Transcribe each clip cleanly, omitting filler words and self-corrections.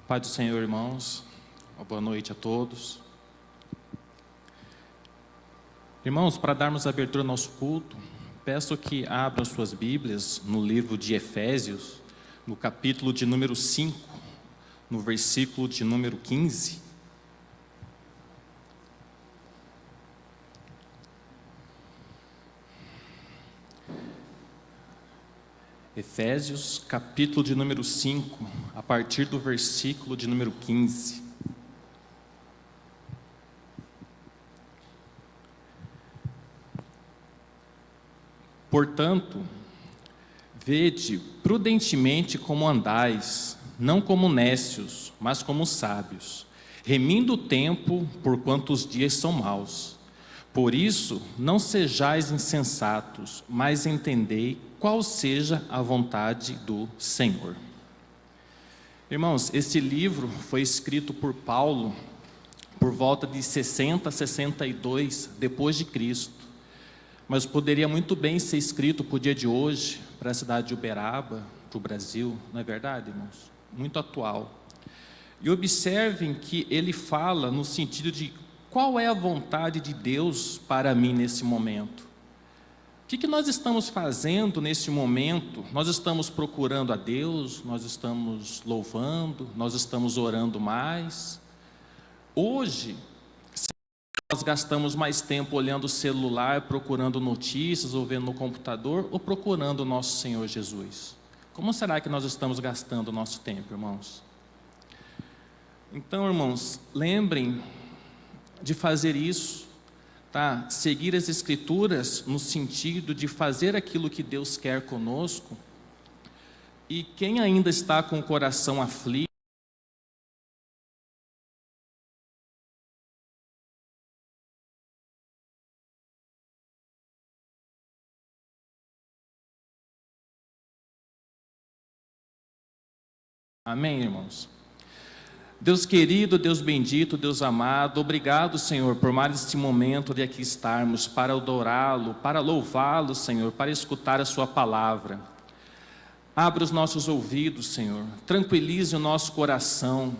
Pai do Senhor, irmãos, uma boa noite a todos. Irmãos, para darmos abertura ao nosso culto, peço que abram suas Bíblias no livro de Efésios, no capítulo de número 5, no versículo de número 15. Efésios, capítulo de número 5, a partir do versículo de número 15. Portanto, vede prudentemente como andais, não como nécios, mas como sábios, remindo o tempo, porquanto os dias são maus. Por isso, não sejais insensatos, mas entendei qual seja a vontade do Senhor. Irmãos, esse livro foi escrito por Paulo por volta de 60 a 62 depois de Cristo, mas poderia muito bem ser escrito para o dia de hoje, para a cidade de Uberaba, para o Brasil, não é verdade, irmãos? Muito atual. E observem que ele fala no sentido de qual é a vontade de Deus para mim nesse momento. O que nós estamos fazendo nesse momento? Nós estamos procurando a Deus, nós estamos louvando, nós estamos orando mais. Hoje, nós gastamos mais tempo olhando o celular, procurando notícias, ou vendo no computador, ou procurando o nosso Senhor Jesus? Como será que nós estamos gastando o nosso tempo, irmãos? Então, irmãos, lembrem de fazer isso, tá? Seguir as Escrituras no sentido de fazer aquilo que Deus quer conosco. E quem ainda está com o coração aflito, amém, irmãos? Deus querido, Deus bendito, Deus amado, obrigado, Senhor, por mais este momento de aqui estarmos para adorá-lo, para louvá-lo, Senhor, para escutar a sua palavra. Abra os nossos ouvidos, Senhor, tranquilize o nosso coração,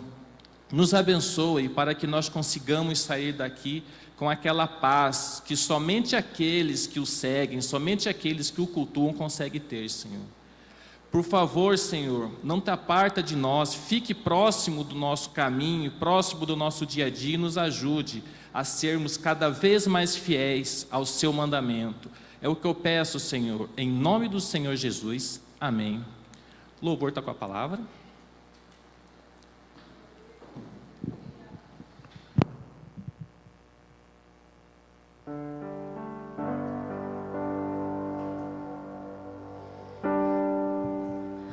nos abençoe para que nós consigamos sair daqui com aquela paz que somente aqueles que o seguem, somente aqueles que o cultuam conseguem ter, Senhor. Por favor, Senhor, não te aparta de nós, fique próximo do nosso caminho, próximo do nosso dia a dia e nos ajude a sermos cada vez mais fiéis ao seu mandamento. É o que eu peço, Senhor, em nome do Senhor Jesus. Amém. O louvor está com a palavra.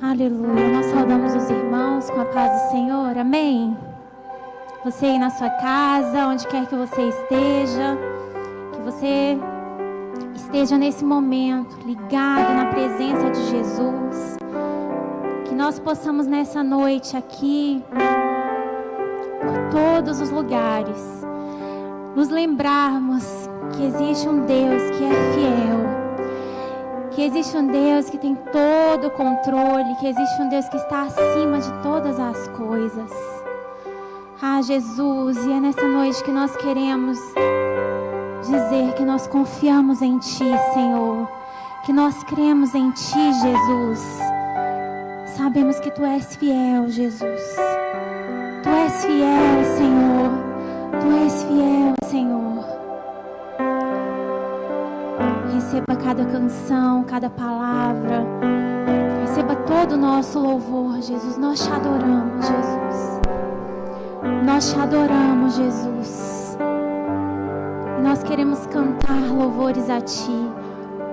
Aleluia, nós saudamos os irmãos com a paz do Senhor, amém? Você aí na sua casa, onde quer que você esteja nesse momento ligado na presença de Jesus, que nós possamos nessa noite aqui, por todos os lugares, nos lembrarmos que existe um Deus que é fiel, que existe um Deus que tem todo o controle, que existe um Deus que está acima de todas as coisas. Ah, Jesus, e é nessa noite que nós queremos dizer que nós confiamos em Ti, Senhor, que nós cremos em Ti, Jesus. Sabemos que Tu és fiel, Jesus. Tu és fiel, Senhor. Tu és fiel, Senhor. Receba cada canção, cada palavra. Receba todo o nosso louvor, Jesus. Nós te adoramos, Jesus. Nós te adoramos, Jesus. E nós queremos cantar louvores a Ti,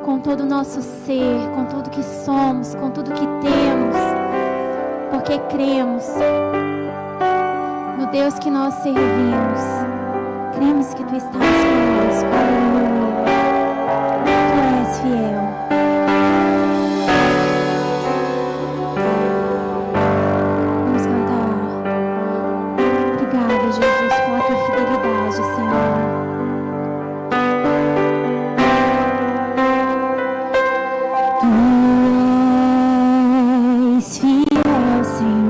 com todo o nosso ser, com tudo que somos, com tudo que temos, porque cremos no Deus que nós servimos. Cremos que Tu estás conosco. Aleluia. Fiel. Vamos cantar. Obrigada, Jesus, pela Tua fidelidade, Senhor. Tu és fiel, Senhor.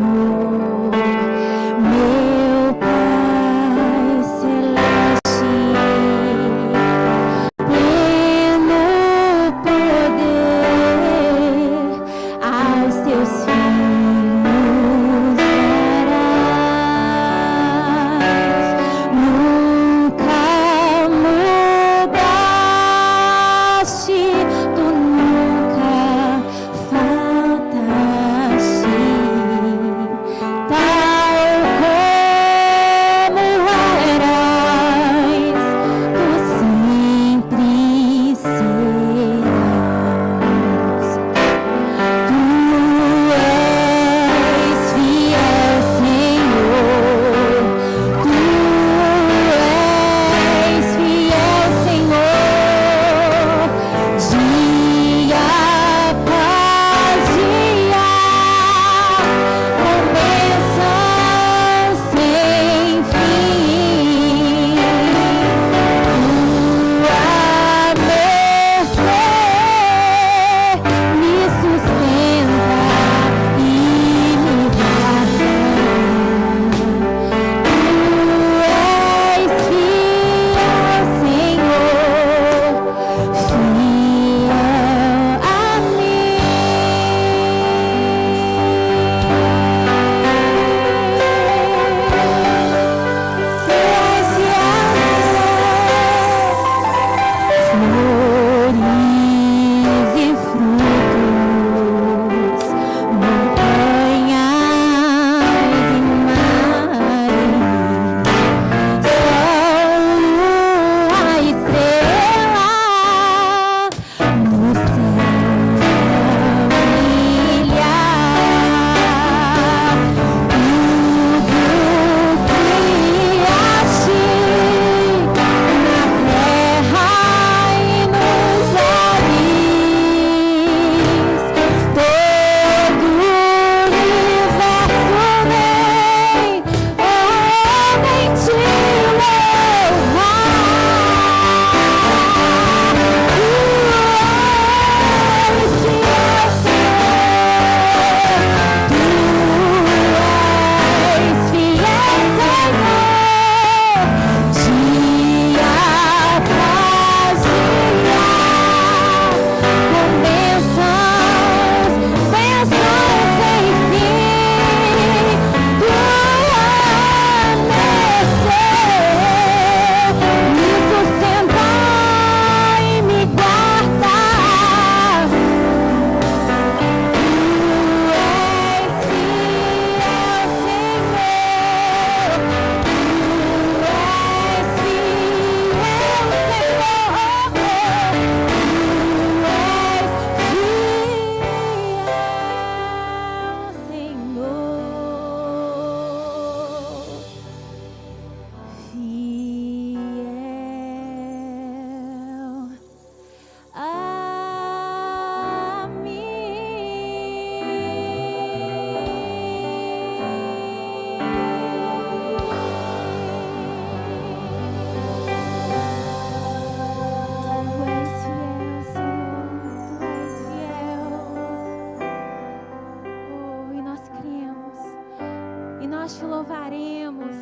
nós te louvaremos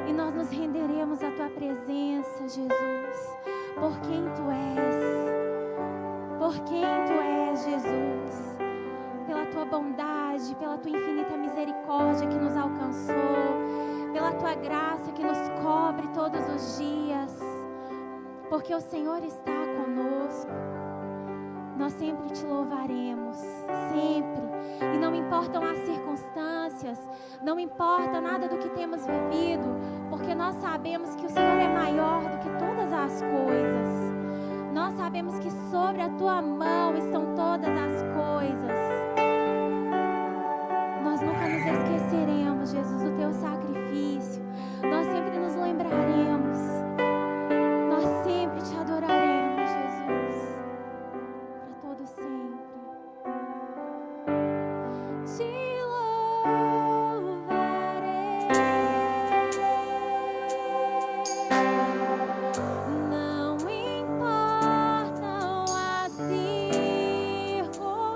e nós nos renderemos à tua presença, Jesus, por quem tu és, Jesus, pela tua bondade, pela tua infinita misericórdia que nos alcançou, pela tua graça que nos cobre todos os dias, porque o Senhor está conosco. Nós sempre te louvaremos, sempre. E não importam as circunstâncias, não importa nada do que temos vivido, porque nós sabemos que o Senhor é maior do que todas as coisas. Nós sabemos que sobre a tua mão estão todas as coisas. Nós nunca nos esqueceremos, Jesus, do teu sacrifício. Nós sempre nos lembraremos. Nós sempre te adoraremos, Jesus, para todo sempre. Te louvarei. Não importam as circunstâncias.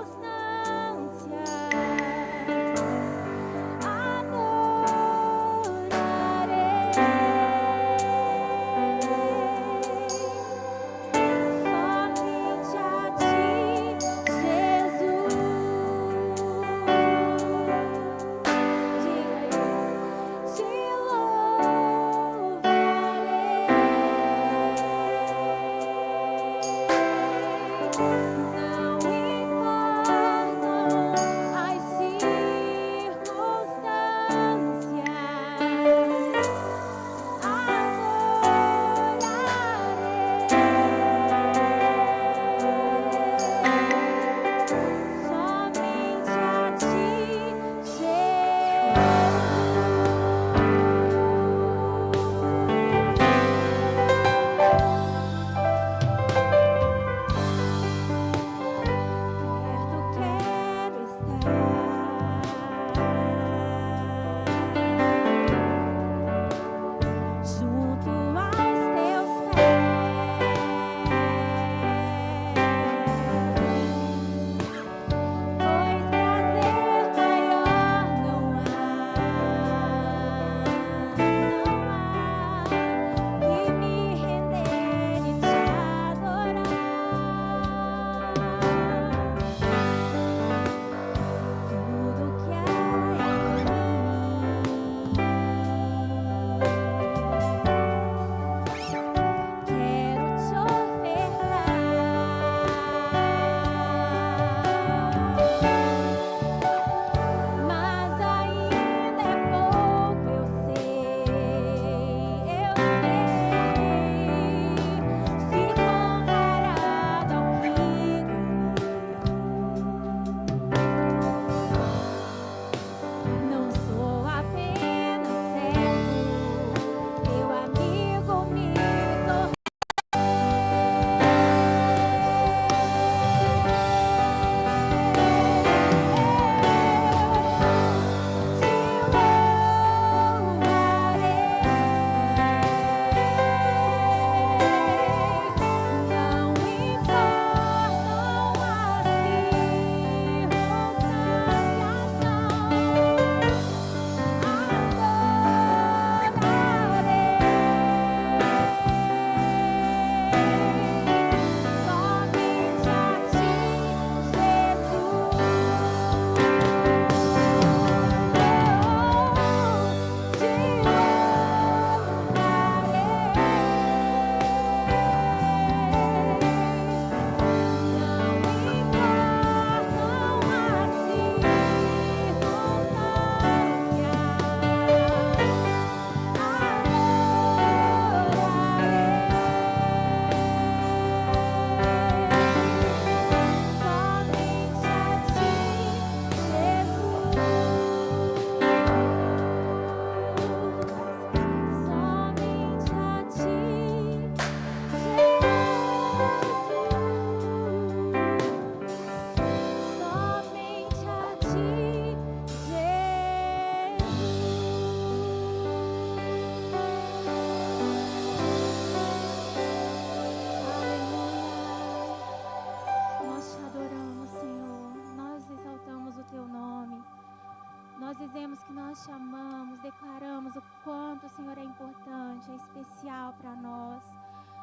dizemos que nós te amamos, declaramos o quanto o Senhor é importante, é especial para nós.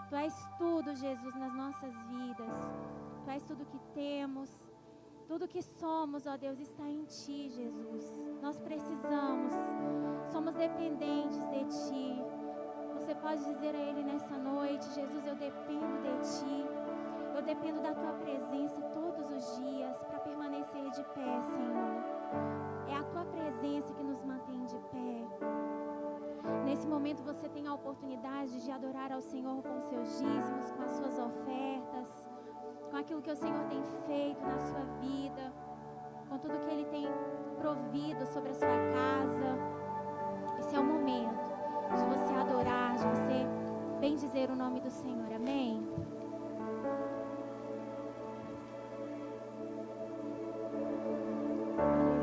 Tu és tudo, Jesus, nas nossas vidas. Tu és tudo que temos, tudo que somos, ó Deus, está em Ti, Jesus. Nós precisamos, somos dependentes de Ti. Você pode dizer a Ele nessa noite: Jesus, eu dependo de Ti. Eu dependo da Tua presença todos os dias para permanecer de pé, Senhor. É a Tua presença que nos mantém de pé. Nesse momento você tem a oportunidade de adorar ao Senhor com seus dízimos, com as suas ofertas, com aquilo que o Senhor tem feito na sua vida, com tudo que Ele tem provido sobre a sua casa. Esse é o momento de você adorar, de você bendizer o nome do Senhor. Amém? Altíssimo.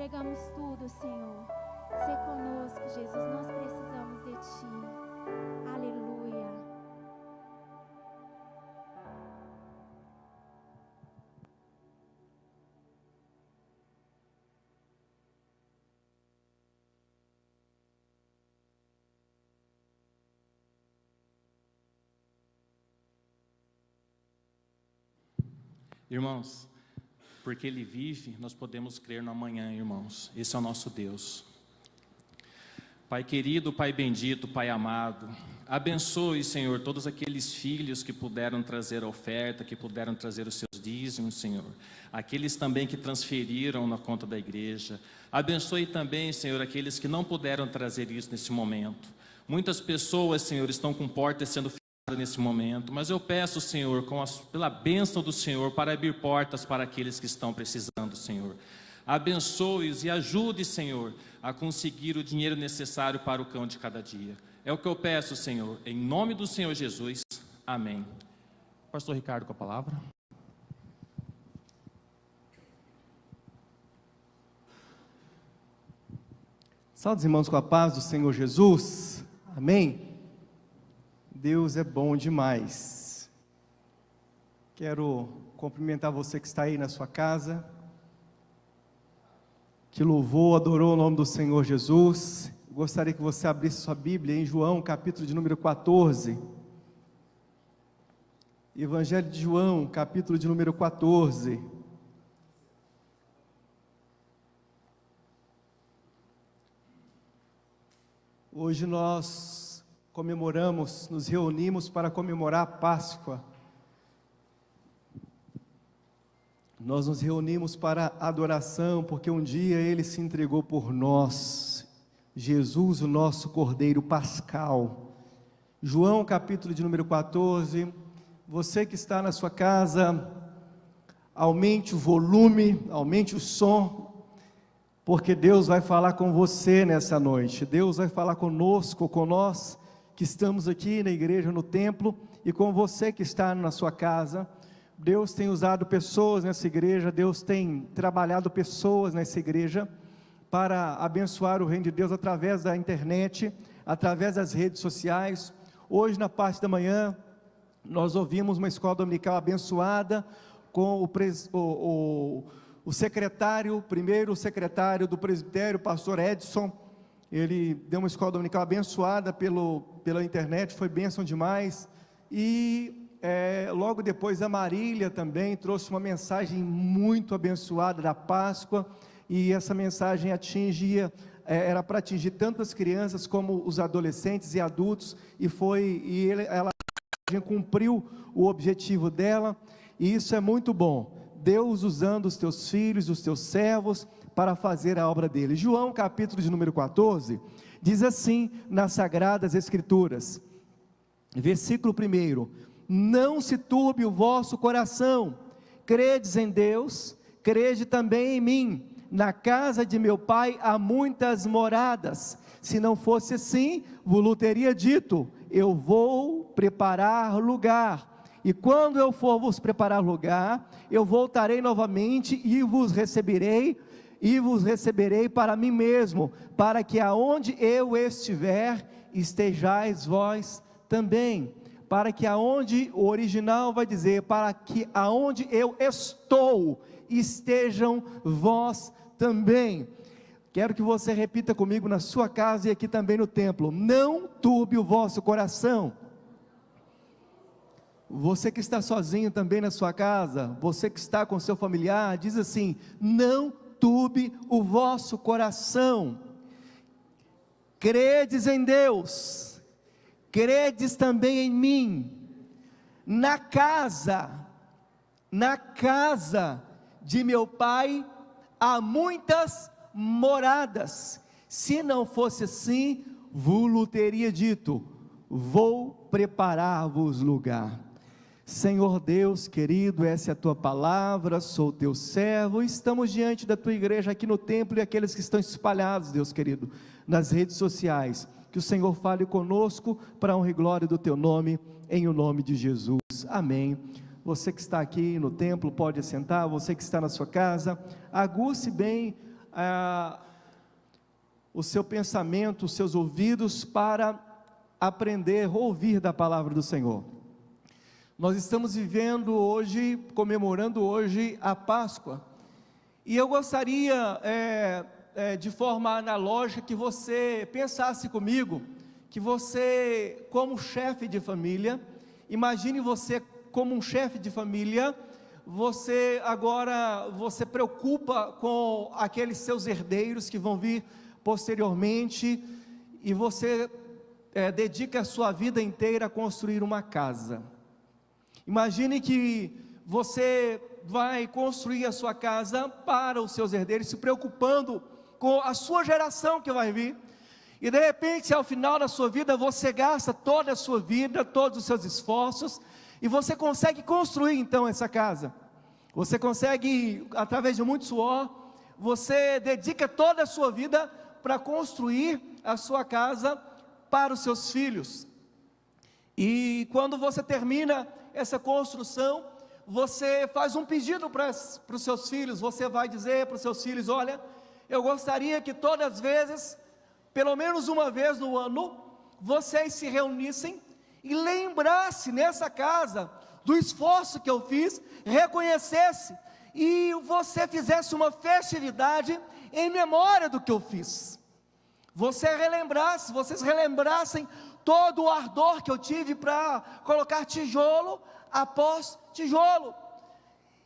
entregamos tudo, Senhor. Sê conosco, Jesus, nós precisamos de Ti. Aleluia. Irmãos, porque Ele vive, nós podemos crer no amanhã, irmãos. Esse é o nosso Deus. Pai querido, Pai bendito, Pai amado, abençoe, Senhor, todos aqueles filhos que puderam trazer a oferta, que puderam trazer os seus dízimos, Senhor. Aqueles também que transferiram na conta da igreja. Abençoe também, Senhor, aqueles que não puderam trazer isso nesse momento. Muitas pessoas, Senhor, estão com portas sendo fechadas nesse momento, mas eu peço, Senhor, pela bênção do Senhor, para abrir portas para aqueles que estão precisando, Senhor. Abençoe-os e ajude, Senhor, a conseguir o dinheiro necessário para o pão de cada dia. É o que eu peço, Senhor, em nome do Senhor Jesus. Amém. Pastor Ricardo com a palavra. Saúde os irmãos com a paz do Senhor Jesus. Amém. Deus é bom demais. Quero cumprimentar você que está aí na sua casa, que louvou, adorou o nome do Senhor Jesus. Gostaria que você abrisse sua Bíblia em João, capítulo de número 14. Evangelho de João, capítulo de número 14. Hoje nós nos reunimos para comemorar a Páscoa. Nós nos reunimos para adoração, porque um dia Ele se entregou por nós, Jesus, o nosso Cordeiro Pascal. João, capítulo de número 14, você que está na sua casa, aumente o volume, aumente o som, porque Deus vai falar com você nessa noite. Deus vai falar conosco, com nós que estamos aqui na igreja, no templo, e com você que está na sua casa. Deus tem usado pessoas nessa igreja, Deus tem trabalhado pessoas nessa igreja, para abençoar o reino de Deus através da internet, através das redes sociais. Hoje na parte da manhã, nós ouvimos uma escola dominical abençoada, com o secretário, primeiro secretário do presbitério, pastor Edson. Ele deu uma escola dominical abençoada pela internet, foi bênção demais. E logo depois a Marília também trouxe uma mensagem muito abençoada da Páscoa, e essa mensagem era para atingir tanto as crianças como os adolescentes e adultos, ela cumpriu o objetivo dela, e isso é muito bom. Deus usando os teus filhos, os teus servos, para fazer a obra dele. João, capítulo de número 14, diz assim nas Sagradas Escrituras, versículo 1: não se turbe o vosso coração, credes em Deus, crede também em mim. Na casa de meu pai há muitas moradas, se não fosse assim, vos teria dito, eu vou preparar lugar, e quando eu for vos preparar lugar, eu voltarei novamente e vos receberei para mim mesmo, para que aonde eu estiver, estejais vós também. Para que aonde, o original vai dizer, para que aonde eu estou, estejam vós também. Quero que você repita comigo na sua casa e aqui também no templo: não turbe o vosso coração. Você que está sozinho também na sua casa, você que está com seu familiar, diz assim: não turbe o vosso coração. Credes em Deus, credes também em mim. Na casa de meu pai há muitas moradas, se não fosse assim, vos teria dito, vou preparar-vos lugar. Senhor Deus querido, essa é a tua palavra, sou teu servo, estamos diante da tua igreja aqui no templo e aqueles que estão espalhados, Deus querido, nas redes sociais. Que o Senhor fale conosco para a honra e glória do teu nome, em o nome de Jesus, amém. Você que está aqui no templo pode assentar, você que está na sua casa, aguce bem o seu pensamento, os seus ouvidos para aprender, ouvir da palavra do Senhor. Nós estamos vivendo hoje, comemorando hoje a Páscoa, e eu gostaria, de forma analógica, que você pensasse comigo, que você, como chefe de família, imagine você como um chefe de família, você preocupa com aqueles seus herdeiros que vão vir posteriormente, e você dedica a sua vida inteira a construir uma casa. Imagine que você vai construir a sua casa para os seus herdeiros, se preocupando com a sua geração que vai vir, e de repente ao final da sua vida você gasta toda a sua vida, todos os seus esforços, e você consegue construir então essa casa. Você consegue, através de muito suor, você dedica toda a sua vida para construir a sua casa para os seus filhos. E quando você termina essa construção, você faz um pedido para os seus filhos. Você vai dizer para os seus filhos: olha, eu gostaria que todas as vezes, pelo menos uma vez no ano, vocês se reunissem e lembrassem nessa casa do esforço que eu fiz, reconhecesse, e você fizesse uma festividade em memória do que eu fiz. Vocês relembrassem todo o ardor que eu tive para colocar tijolo após tijolo,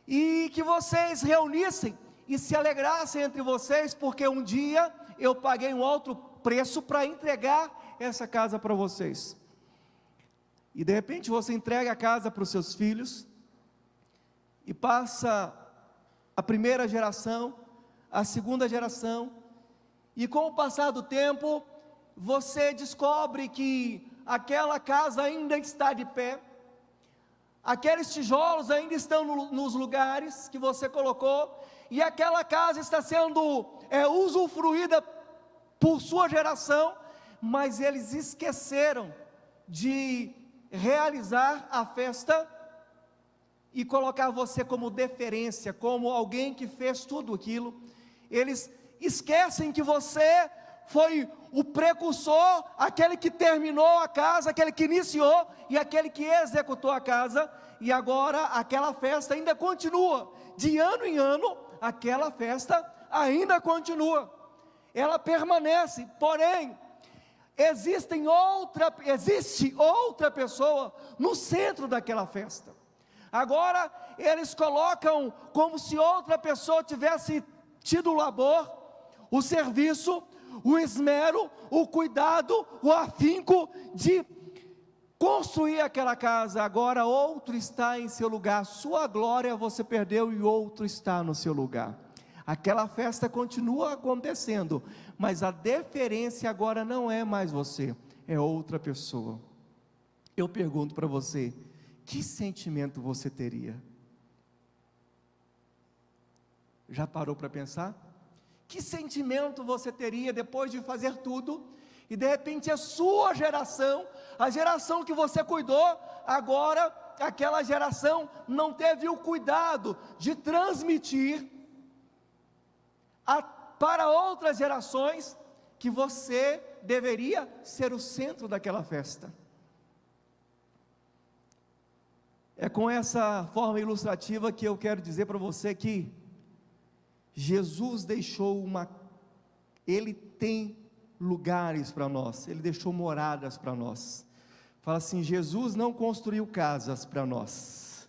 e que vocês reunissem e se alegrassem entre vocês, porque um dia eu paguei um alto preço para entregar essa casa para vocês. E de repente você entrega a casa para os seus filhos, e passa a primeira geração, a segunda geração, e com o passar do tempo, você descobre que aquela casa ainda está de pé, aqueles tijolos ainda estão nos lugares que você colocou, e aquela casa está sendo usufruída por sua geração, mas eles esqueceram de realizar a festa e colocar você como deferência, como alguém que fez tudo aquilo. Eles esquecem que você foi o precursor, aquele que terminou a casa, aquele que iniciou e aquele que executou a casa, e agora aquela festa ainda continua, de ano em ano, aquela festa ainda continua, ela permanece, porém, existe outra pessoa no centro daquela festa. Agora eles colocam como se outra pessoa tivesse tido o labor, o serviço, o esmero, o cuidado, o afinco de construir aquela casa. Agora outro está em seu lugar, sua glória você perdeu e outro está no seu lugar. Aquela festa continua acontecendo, mas a deferência agora não é mais você, é outra pessoa. Eu pergunto para você, que sentimento você teria? Já parou para pensar? Que sentimento você teria depois de fazer tudo, e de repente a sua geração, a geração que você cuidou, agora aquela geração não teve o cuidado de transmitir para outras gerações que você deveria ser o centro daquela festa. É com essa forma ilustrativa que eu quero dizer para você que Jesus deixou Ele tem lugares para nós, Ele deixou moradas para nós. Fala assim: Jesus não construiu casas para nós.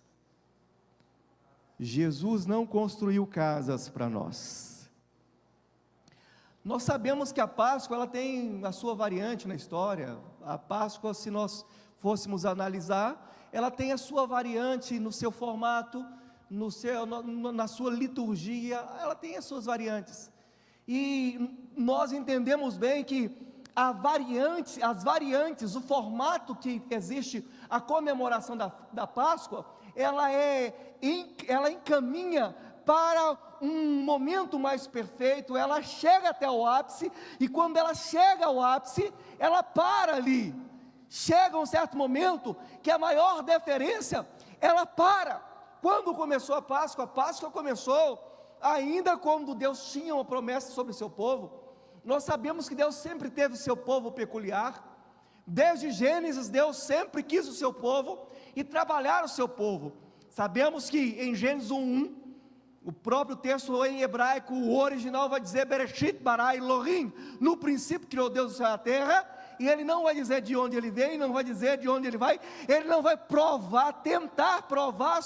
Jesus não construiu casas para nós. Nós sabemos que a Páscoa, ela tem a sua variante na história. A Páscoa, se nós fôssemos analisar, ela tem a sua variante no seu formato, na sua liturgia, ela tem as suas variantes. E nós entendemos bem que as variantes, o formato que existe, a comemoração da Páscoa, ela encaminha para um momento mais perfeito, ela chega até o ápice, e quando ela chega ao ápice, ela para ali. Chega um certo momento que a maior deferência, ela para. Quando começou a Páscoa começou ainda quando Deus tinha uma promessa sobre o seu povo, nós sabemos que Deus sempre teve o seu povo peculiar. Desde Gênesis, Deus sempre quis o seu povo e trabalhar o seu povo. Sabemos que em Gênesis 1:1, o próprio texto em hebraico, o original vai dizer Bereshit bara Elohim, no princípio criou Deus o céu e a terra, e ele não vai dizer de onde ele vem, não vai dizer de onde ele vai, ele não vai tentar provar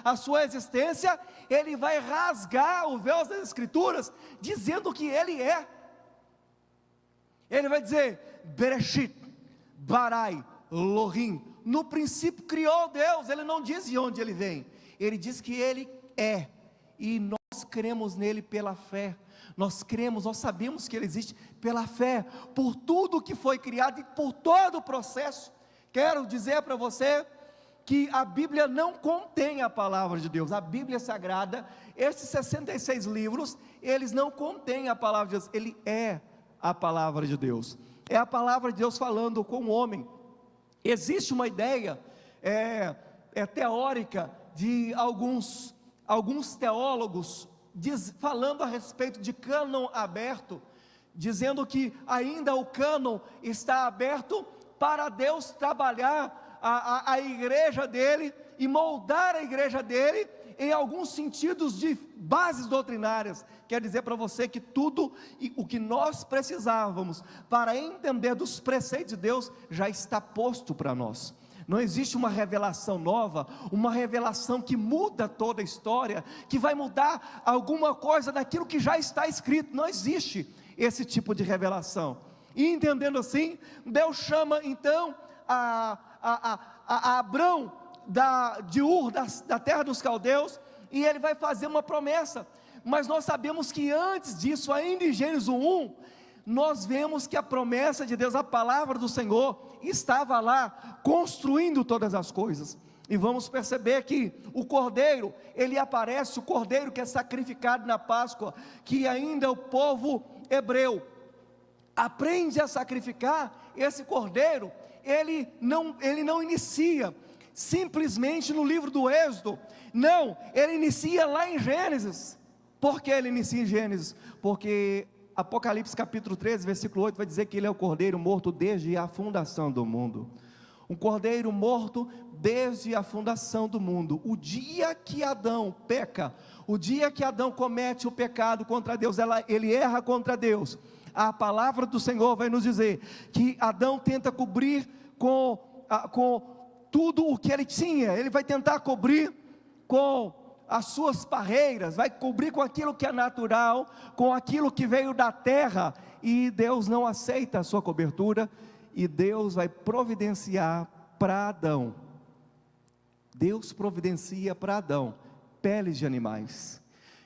a sua existência, ele vai rasgar o véu das Escrituras, dizendo que ele é. Ele vai dizer, Bereshit, Barai, Elohim, no princípio criou Deus, ele não diz de onde ele vem, ele diz que ele é, e nós cremos nele pela fé, nós sabemos que ele existe pela fé, por tudo que foi criado e por todo o processo. Quero dizer para você que a Bíblia não contém a palavra de Deus, a Bíblia Sagrada, esses 66 livros, eles não contêm a palavra de Deus, ele é a palavra de Deus, é a palavra de Deus falando com o homem. Existe uma ideia teórica de alguns teólogos falando a respeito de cânon aberto, dizendo que ainda o cânon está aberto para Deus trabalhar a igreja dele e moldar a igreja dele em alguns sentidos de bases doutrinárias. Quer dizer para você que tudo o que nós precisávamos para entender dos preceitos de Deus já está posto para nós. Não existe uma revelação nova, uma revelação que muda toda a história, que vai mudar alguma coisa daquilo que já está escrito. Não existe esse tipo de revelação. E entendendo assim, Deus chama então a Abrão de Ur, da terra dos caldeus, e ele vai fazer uma promessa. Mas nós sabemos que antes disso, ainda em Gênesis 1, nós vemos que a promessa de Deus, a palavra do Senhor, estava lá, construindo todas as coisas. E vamos perceber que o cordeiro, ele aparece, o cordeiro que é sacrificado na Páscoa, que ainda o povo hebreu aprende a sacrificar. Esse cordeiro, ele não inicia simplesmente no livro do Êxodo, não, ele inicia lá em Gênesis. Por que ele inicia em Gênesis? Porque Apocalipse capítulo 13, versículo 8, vai dizer que ele é o cordeiro morto desde a fundação do mundo. Um cordeiro morto desde a fundação do mundo. O dia que Adão peca, o dia que Adão comete o pecado contra Deus, ele erra contra Deus, a palavra do Senhor vai nos dizer que Adão tenta cobrir com tudo o que ele tinha, ele vai tentar cobrir com as suas barreiras, vai cobrir com aquilo que é natural, com aquilo que veio da terra, e Deus não aceita a sua cobertura, e Deus vai providenciar para Adão, Deus providencia para Adão peles de animais.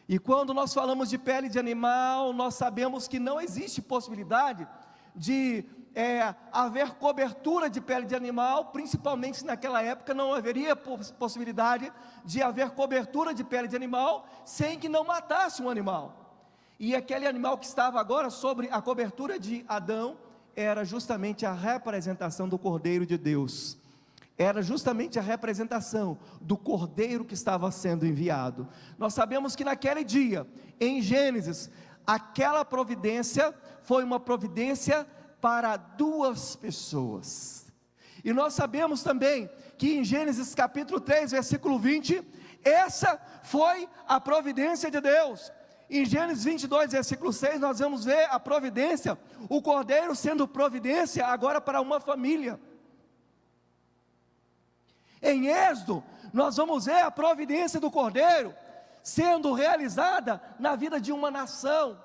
E quando nós falamos de pele de animal, nós sabemos que não existe possibilidade de haver cobertura de pele de animal, principalmente naquela época não haveria possibilidade de haver cobertura de pele de animal, sem que não matasse um animal. E aquele animal que estava agora sobre a cobertura de Adão, era justamente a representação do Cordeiro de Deus, era justamente a representação do Cordeiro que estava sendo enviado. Nós sabemos que naquele dia, em Gênesis, aquela providência foi uma providência para duas pessoas. E nós sabemos também que em Gênesis capítulo 3, versículo 20, essa foi a providência de Deus. Em Gênesis 22, versículo 6, nós vamos ver a providência, o cordeiro sendo providência agora para uma família. Em Êxodo, nós vamos ver a providência do cordeiro sendo realizada na vida de uma nação.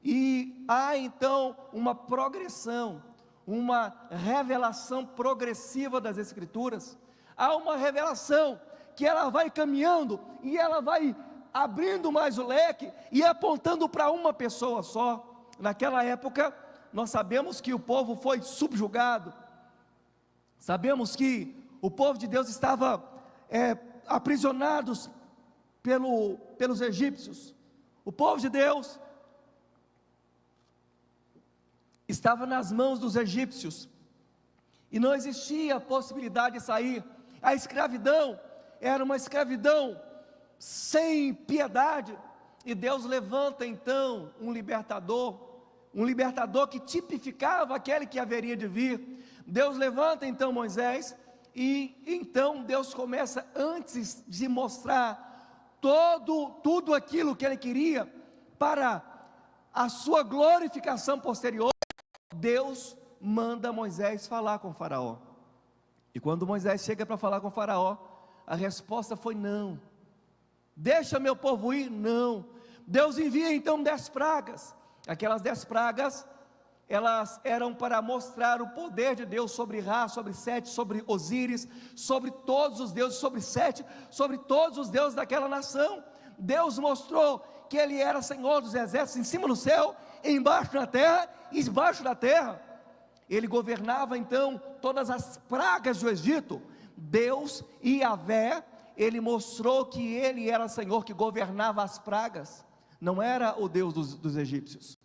E há então uma progressão, uma revelação progressiva das Escrituras. Há uma revelação que ela vai caminhando e ela vai abrindo mais o leque e apontando para uma pessoa só. Naquela época, nós sabemos que o povo foi subjugado, sabemos que o povo de Deus estava aprisionados pelos egípcios. O povo de Deus estava nas mãos dos egípcios, e não existia possibilidade de sair. A escravidão era uma escravidão sem piedade, e Deus levanta então um libertador que tipificava aquele que haveria de vir. Deus levanta então Moisés, e então Deus começa, antes de mostrar tudo aquilo que ele queria para a sua glorificação posterior, Deus manda Moisés falar com Faraó. E quando Moisés chega para falar com Faraó, a resposta foi não. Deixa meu povo ir? Não. Deus envia então 10 pragas. Aquelas 10 pragas, elas eram para mostrar o poder de Deus sobre Ra, sobre Sete, sobre Osíris, sobre todos os deuses, sobre Sete, sobre todos os deuses daquela nação. Deus mostrou que Ele era Senhor dos exércitos, em cima no céu, embaixo na terra e debaixo da terra. Ele governava então todas as pragas do Egito. Deus, Yahvé, Ele mostrou que Ele era Senhor que governava as pragas, não era o Deus dos egípcios.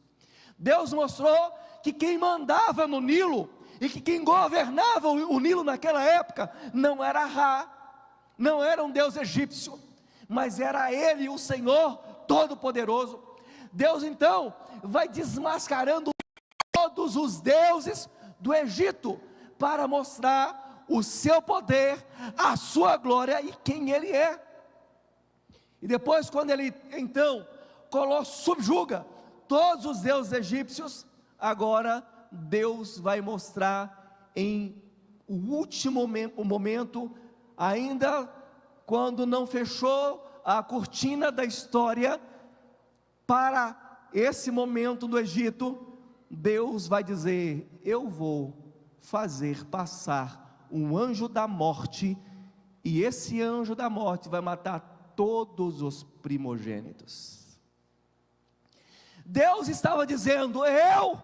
Deus mostrou que quem mandava no Nilo, e que quem governava o Nilo naquela época, não era Ra, não era um Deus egípcio, mas era Ele, o Senhor Todo-Poderoso. Deus então vai desmascarando todos os deuses do Egito, para mostrar o seu poder, a sua glória e quem Ele é. E depois, quando Ele então subjuga todos os deuses egípcios, agora Deus vai mostrar em o último momento, ainda quando não fechou a cortina da história, para esse momento do Egito, Deus vai dizer: eu vou fazer passar um anjo da morte, e esse anjo da morte vai matar todos os primogênitos. Deus estava dizendo: eu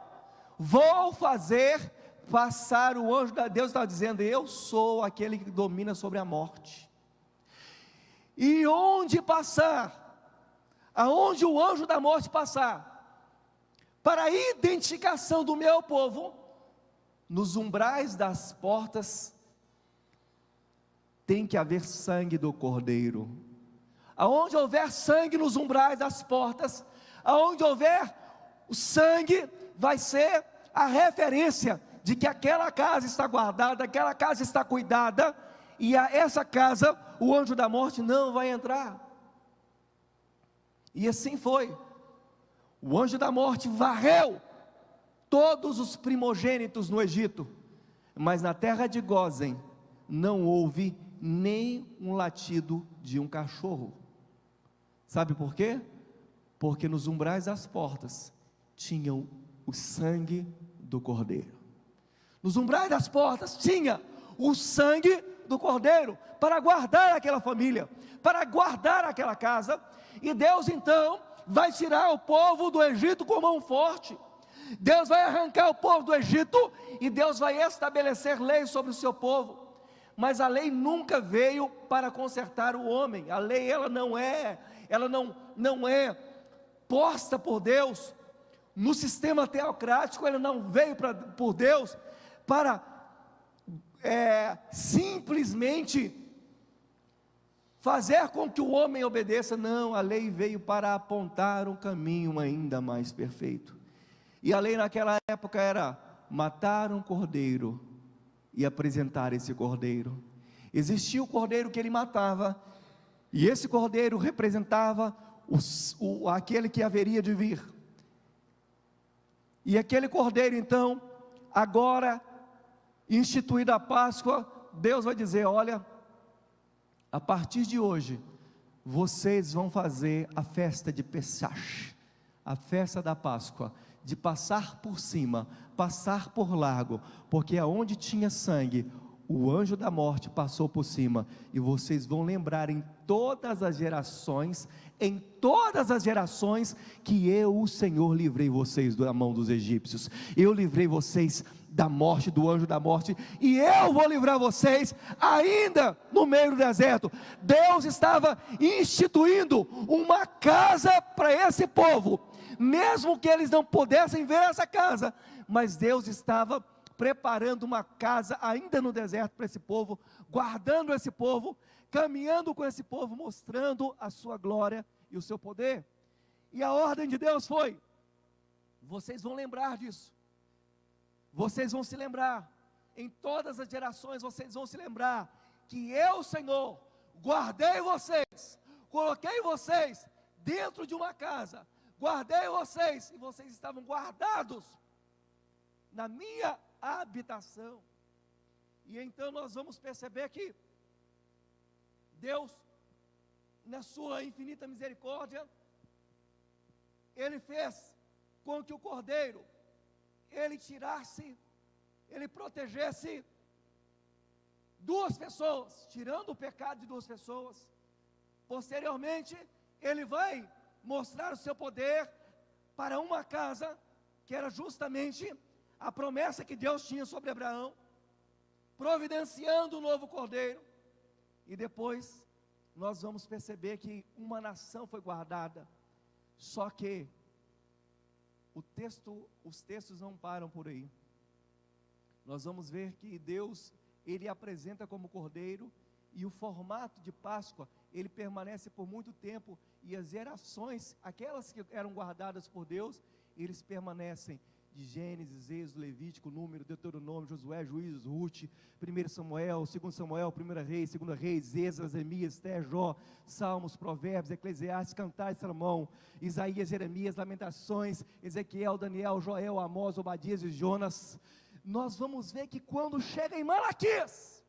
vou fazer passar o anjo da... Deus estava dizendo: eu sou aquele que domina sobre a morte, e onde passar, aonde o anjo da morte passar, para a identificação do meu povo, nos umbrais das portas, tem que haver sangue do Cordeiro. Aonde houver sangue nos umbrais das portas, aonde houver o sangue, vai ser a referência de que aquela casa está guardada, aquela casa está cuidada, e a essa casa o anjo da morte não vai entrar. E assim foi. O anjo da morte varreu todos os primogênitos no Egito, mas na terra de Gósen não houve nem um latido de um cachorro. Sabe por quê? Porque nos umbrais das portas tinham o sangue do Cordeiro. Nos umbrais das portas tinha o sangue do Cordeiro, para guardar aquela família, para guardar aquela casa. E Deus então vai tirar o povo do Egito com mão forte. Deus vai arrancar o povo do Egito, e Deus vai estabelecer leis sobre o seu povo. Mas a lei nunca veio para consertar o homem. A lei, ela não é posta por Deus no sistema teocrático. Ela não veio por Deus para simplesmente fazer com que o homem obedeça. Não, a lei veio para apontar um caminho ainda mais perfeito. E a lei naquela época era matar um cordeiro e apresentar esse cordeiro. Existia o cordeiro que ele matava, e esse cordeiro representava aquele que haveria de vir. E aquele cordeiro então, agora instituída a Páscoa, Deus vai dizer: olha, a partir de hoje, vocês vão fazer a festa de Pesach, a festa da Páscoa, de passar por cima, passar por largo, porque aonde tinha sangue, o anjo da morte passou por cima. E vocês vão lembrar em todas as gerações, que eu, o Senhor, livrei vocês da mão dos egípcios. Eu livrei vocês da morte, do anjo da morte, e eu vou livrar vocês ainda no meio do deserto. Deus estava instituindo uma casa para esse povo, mesmo que eles não pudessem ver essa casa, mas Deus estava preparando uma casa ainda no deserto para esse povo, guardando esse povo, caminhando com esse povo, mostrando a sua glória e o seu poder. E a ordem de Deus foi: vocês vão lembrar disso, vocês vão se lembrar, em todas as gerações vocês vão se lembrar, que eu, Senhor, guardei vocês, coloquei vocês dentro de uma casa, guardei vocês, e vocês estavam guardados na minha habitação. E então nós vamos perceber que Deus, na sua infinita misericórdia, Ele fez com que o cordeiro, ele tirasse, ele protegesse duas pessoas, tirando o pecado de duas pessoas. Posteriormente, ele vai mostrar o seu poder para uma casa, que era justamente a promessa que Deus tinha sobre Abraão, providenciando um novo cordeiro. E depois, nós vamos perceber que uma nação foi guardada. Só que os textos não param por aí. Nós vamos ver que Deus, Ele apresenta como cordeiro, e o formato de Páscoa, ele permanece por muito tempo, e as gerações, aquelas que eram guardadas por Deus, eles permanecem, de Gênesis, Êxodo, Levítico, Número, Deuteronômio, Josué, Juízes, Ruth, 1 Samuel, 2 Samuel, 1 Reis, 2 Reis, Esdras, Neemias, Esther, Jó, Salmos, Provérbios, Eclesiastes, Cantares, Salomão, Isaías, Jeremias, Lamentações, Ezequiel, Daniel, Joel, Amós, Obadias e Jonas. Nós vamos ver que quando chega em Malaquias,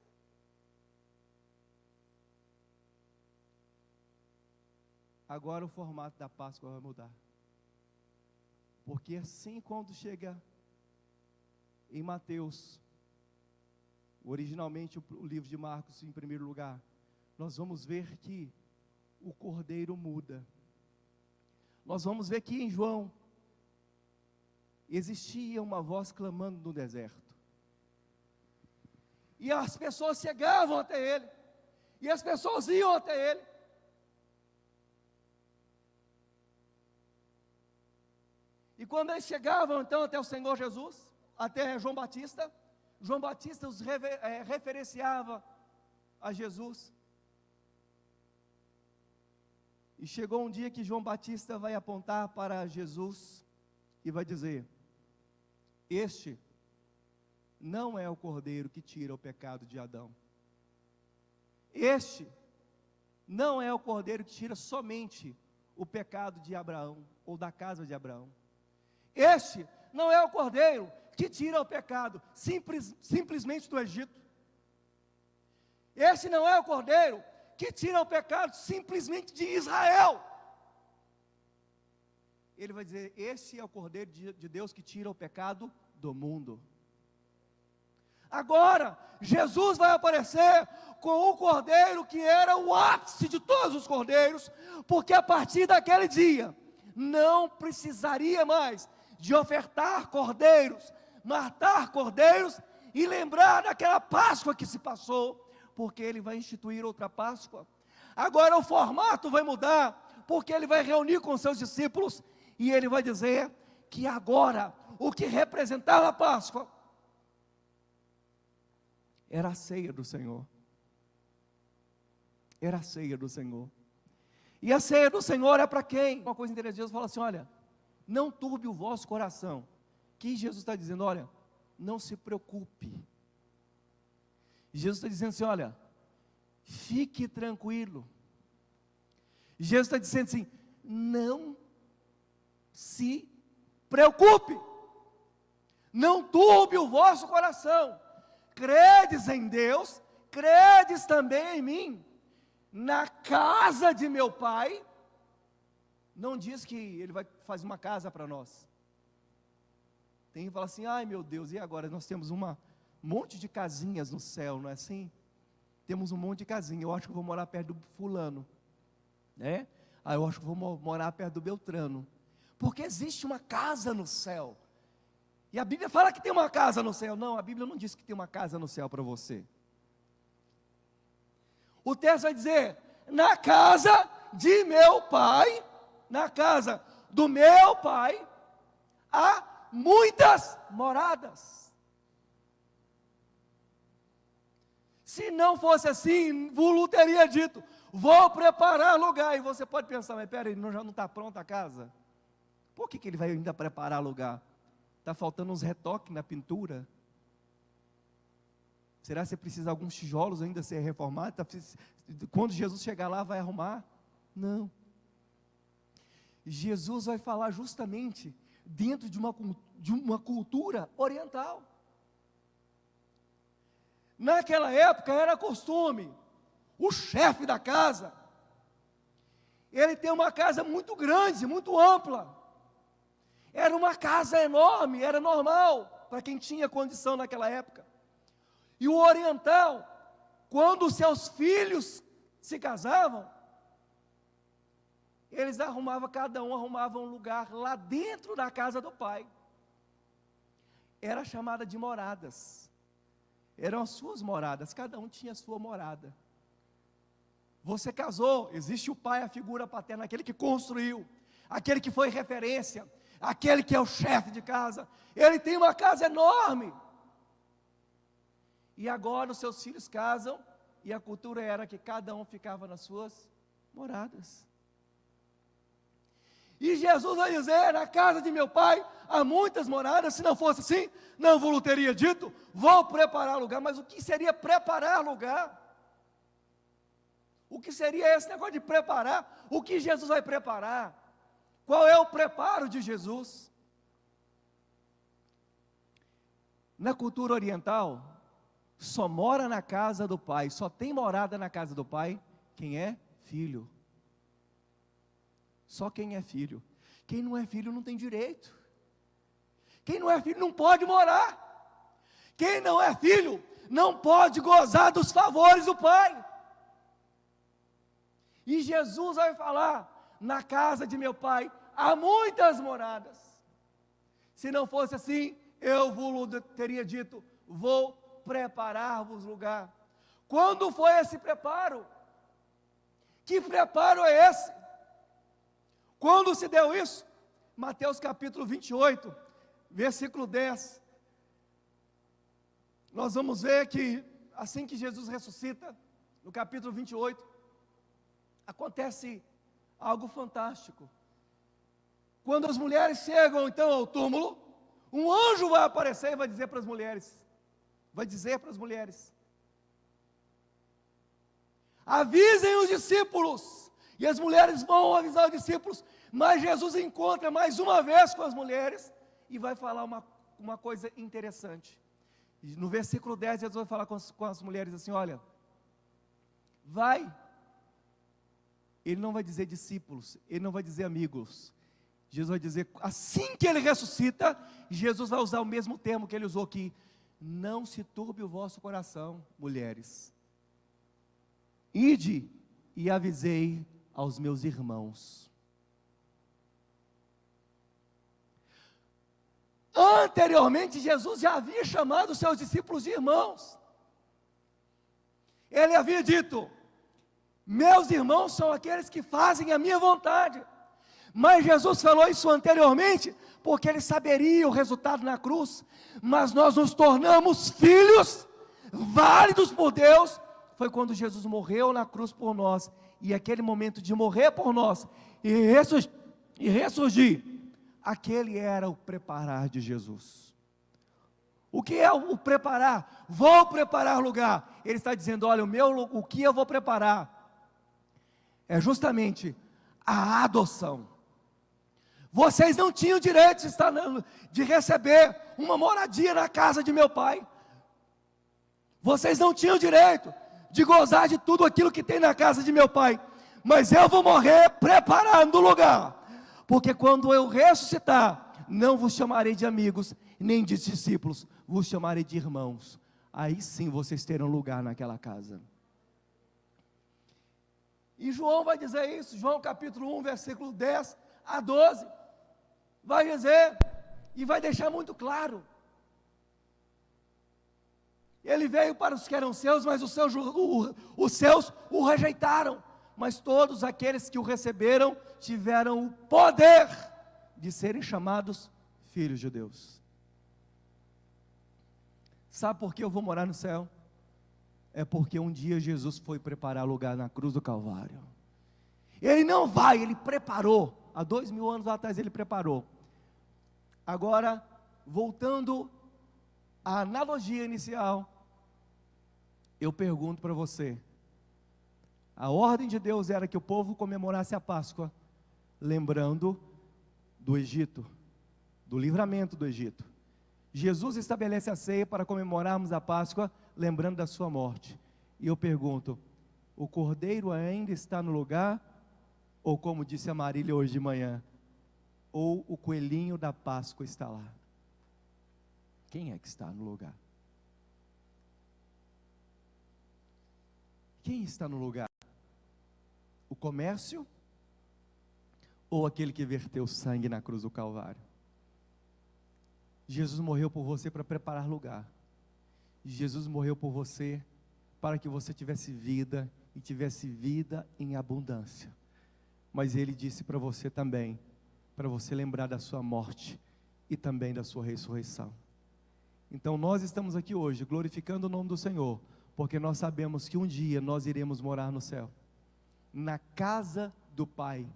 agora o formato da Páscoa vai mudar. Porque assim, quando chega em Mateus, originalmente o livro de Marcos em primeiro lugar, nós vamos ver que o cordeiro muda. Nós vamos ver que em João existia uma voz clamando no deserto, e as pessoas chegavam até ele, e as pessoas iam até ele. E quando eles chegavam então até o Senhor Jesus, até João Batista os referenciava a Jesus. E chegou um dia que João Batista vai apontar para Jesus e vai dizer: este não é o cordeiro que tira o pecado de Adão. Este não é o cordeiro que tira somente o pecado de Abraão, ou da casa de Abraão. Este não é o cordeiro que tira o pecado simplesmente do Egito. Este não é o cordeiro que tira o pecado simplesmente de Israel. Ele vai dizer: este é o cordeiro de Deus que tira o pecado do mundo. Agora, Jesus vai aparecer com o cordeiro que era o ápice de todos os cordeiros, porque a partir daquele dia, não precisaria mais de ofertar cordeiros, matar cordeiros e lembrar daquela Páscoa que se passou, porque ele vai instituir outra Páscoa. Agora o formato vai mudar, porque ele vai reunir com seus discípulos, e ele vai dizer que agora, o que representava a Páscoa, era a ceia do Senhor. Era a ceia do Senhor. E a ceia do Senhor é para quem? Uma coisa interessante, Jesus fala assim: olha, não turbe o vosso coração. Que Jesus está dizendo: olha, não se preocupe. Jesus está dizendo assim: olha, fique tranquilo. Jesus está dizendo assim: não se preocupe, não turbe o vosso coração. Credes em Deus, credes também em mim. Na casa de meu Pai, não diz que Ele vai fazer uma casa para nós. Tem que falar assim: ai meu Deus, e agora? Nós temos um monte de casinhas no céu, não é assim? Temos um monte de casinha. Eu acho que eu vou morar perto do fulano, né? Eu acho que eu vou morar perto do Beltrano, porque existe uma casa no céu. E a Bíblia fala que tem uma casa no céu. Não, a Bíblia não diz que tem uma casa no céu para você. O texto vai dizer: na casa de meu Pai, na casa do meu Pai, há muitas moradas. Se não fosse assim, Vulu teria dito, vou preparar lugar. E você pode pensar, mas peraí, já não está pronta a casa? Por que ele vai ainda preparar lugar? Está faltando uns retoques na pintura? Será que você precisa de alguns tijolos ainda ser reformado? Quando Jesus chegar lá, vai arrumar? Não. Jesus vai falar justamente dentro de uma cultura oriental. Naquela época era costume, o chefe da casa, ele tem uma casa muito grande, muito ampla. Era uma casa enorme, era normal para quem tinha condição naquela época. E o oriental, quando seus filhos se casavam, cada um arrumava um lugar lá dentro da casa do pai. Era chamada de moradas. Eram as suas moradas, cada um tinha a sua morada. Você casou, existe o pai, a figura paterna, aquele que construiu, aquele que foi referência, aquele que é o chefe de casa. Ele tem uma casa enorme. E agora os seus filhos casam, e a cultura era que cada um ficava nas suas moradas. E Jesus vai dizer, na casa de meu pai há muitas moradas, se não fosse assim, não vos teria dito, vou preparar lugar. Mas o que seria preparar lugar? O que seria esse negócio de preparar? O que Jesus vai preparar? Qual é o preparo de Jesus? Na cultura oriental, só mora na casa do pai, só tem morada na casa do pai quem é filho. Só quem é filho. Quem não é filho não tem direito. Quem não é filho não pode morar. Quem não é filho não pode gozar dos favores do pai. E Jesus vai falar, na casa de meu pai há muitas moradas. Se não fosse assim, eu vos teria dito, vou preparar-vos lugar. Quando foi esse preparo? Que preparo é esse? Quando se deu isso? Mateus capítulo 28, versículo 10. Nós vamos ver que, assim que Jesus ressuscita, no capítulo 28, acontece algo fantástico. Quando as mulheres chegam então ao túmulo, um anjo vai aparecer e vai dizer para as mulheres, avisem os discípulos. E as mulheres vão avisar os discípulos, mas Jesus encontra mais uma vez com as mulheres e vai falar uma coisa interessante. No versículo 10, Jesus vai falar com as mulheres assim, olha, vai. Ele não vai dizer discípulos, ele não vai dizer amigos. Jesus vai dizer, assim que ele ressuscita, Jesus vai usar o mesmo termo que ele usou aqui. Não se turbe o vosso coração, mulheres. Ide e avisei aos meus irmãos. Anteriormente, Jesus já havia chamado os seus discípulos de irmãos. Ele havia dito, meus irmãos são aqueles que fazem a minha vontade. Mas Jesus falou isso anteriormente, porque ele saberia o resultado na cruz. Mas nós nos tornamos filhos, válidos por Deus, foi quando Jesus morreu na cruz por nós. E aquele momento de morrer por nós e ressurgir, aquele era o preparar de Jesus. O que é o preparar? Vou preparar lugar. Ele está dizendo, olha, o que eu vou preparar é justamente a adoção. Vocês não tinham direito de receber uma moradia na casa de meu pai. Vocês não tinham direito de gozar de tudo aquilo que tem na casa de meu pai, mas eu vou morrer preparando o lugar, porque quando eu ressuscitar, não vos chamarei de amigos, nem de discípulos, vos chamarei de irmãos, aí sim vocês terão lugar naquela casa. E João vai dizer isso, João capítulo 1, versículo 10 a 12, vai dizer, e vai deixar muito claro, ele veio para os que eram seus, mas os seus o rejeitaram. Mas todos aqueles que o receberam, tiveram o poder de serem chamados filhos de Deus. Sabe por que eu vou morar no céu? é porque um dia Jesus foi preparar lugar na cruz do Calvário. Ele não vai, ele preparou. Há 2000 anos atrás ele preparou. Agora, voltando à analogia inicial, eu pergunto para você, a ordem de Deus era que o povo comemorasse a Páscoa, lembrando do Egito, do livramento do Egito. Jesus estabelece a ceia para comemorarmos a Páscoa, lembrando da sua morte. E eu pergunto, o cordeiro ainda está no lugar? Ou como disse a Marília hoje de manhã, ou o coelhinho da Páscoa está lá? Quem é que está no lugar? Quem está no lugar? O comércio? Ou aquele que verteu sangue na cruz do Calvário? Jesus morreu por você para preparar lugar. Jesus morreu por você para que você tivesse vida e tivesse vida em abundância. Mas Ele disse para você também, para você lembrar da sua morte e também da sua ressurreição. Então nós estamos aqui hoje glorificando o nome do Senhor, porque nós sabemos que um dia nós iremos morar no céu, na casa do Pai,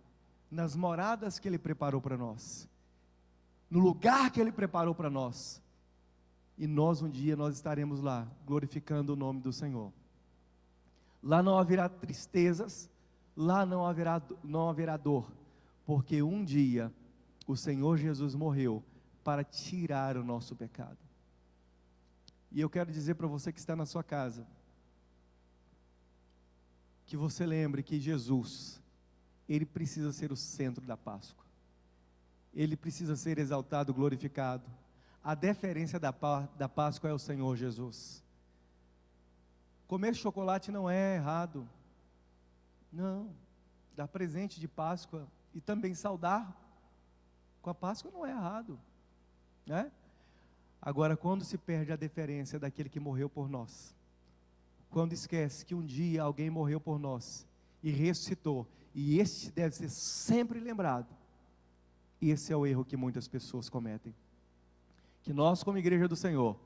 nas moradas que Ele preparou para nós, no lugar que Ele preparou para nós, e nós um dia nós estaremos lá, glorificando o nome do Senhor. Lá não haverá tristezas, lá não haverá dor, porque um dia o Senhor Jesus morreu para tirar o nosso pecado. E eu quero dizer para você que está na sua casa, que você lembre que Jesus, Ele precisa ser o centro da Páscoa. Ele precisa ser exaltado, glorificado. A deferência da Páscoa é o Senhor Jesus. Comer chocolate não é errado. Não. Dar presente de Páscoa e também saudar com a Páscoa não é errado, né? Agora, quando se perde a deferência daquele que morreu por nós, quando esquece que um dia alguém morreu por nós e ressuscitou, e este deve ser sempre lembrado, esse é o erro que muitas pessoas cometem. Que nós, como igreja do Senhor,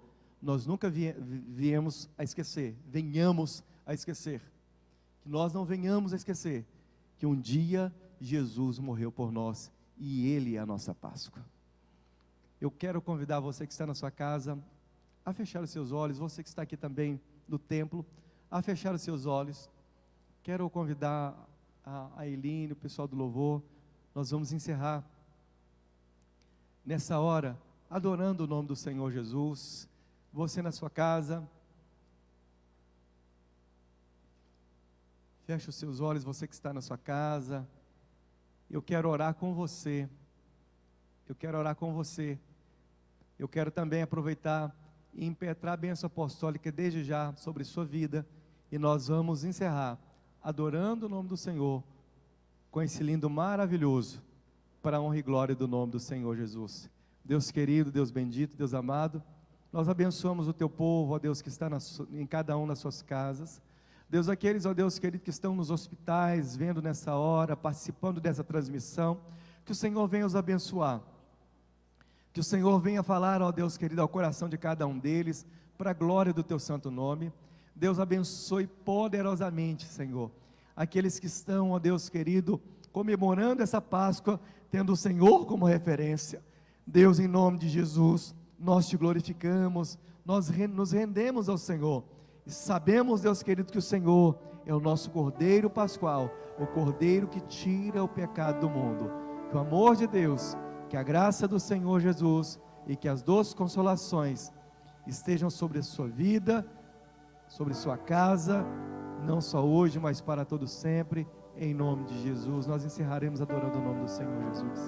nós nunca venhamos a esquecer, que nós não venhamos a esquecer, que um dia Jesus morreu por nós, e Ele é a nossa Páscoa. Eu quero convidar você que está na sua casa, a fechar os seus olhos, você que está aqui também no templo, a fechar os seus olhos. Quero convidar a Eline, o pessoal do louvor, nós vamos encerrar nessa hora, adorando o nome do Senhor Jesus. Você na sua casa, feche os seus olhos, você que está na sua casa, eu quero orar com você, eu quero também aproveitar e impetrar a bênção apostólica desde já sobre sua vida, e nós vamos encerrar, adorando o nome do Senhor, com esse lindo maravilhoso, para a honra e glória do nome do Senhor Jesus. Deus querido, Deus bendito, Deus amado, nós abençoamos o teu povo, ó Deus, que está em cada um das suas casas. Deus, aqueles, ó Deus querido, que estão nos hospitais, vendo nessa hora, participando dessa transmissão, que o Senhor venha os abençoar, que o Senhor venha falar, ó Deus querido, ao coração de cada um deles, para a glória do teu santo nome. Deus abençoe poderosamente, Senhor, aqueles que estão, ó Deus querido, comemorando essa Páscoa, tendo o Senhor como referência. Deus, em nome de Jesus, nós te glorificamos, nós nos rendemos ao Senhor, e sabemos, Deus querido, que o Senhor é o nosso Cordeiro Pascual, o Cordeiro que tira o pecado do mundo. Que o amor de Deus, que a graça do Senhor Jesus e que as doces consolações estejam sobre a sua vida, sobre sua casa, não só hoje, mas para todo sempre, em nome de Jesus. Nós encerraremos adorando o nome do Senhor Jesus.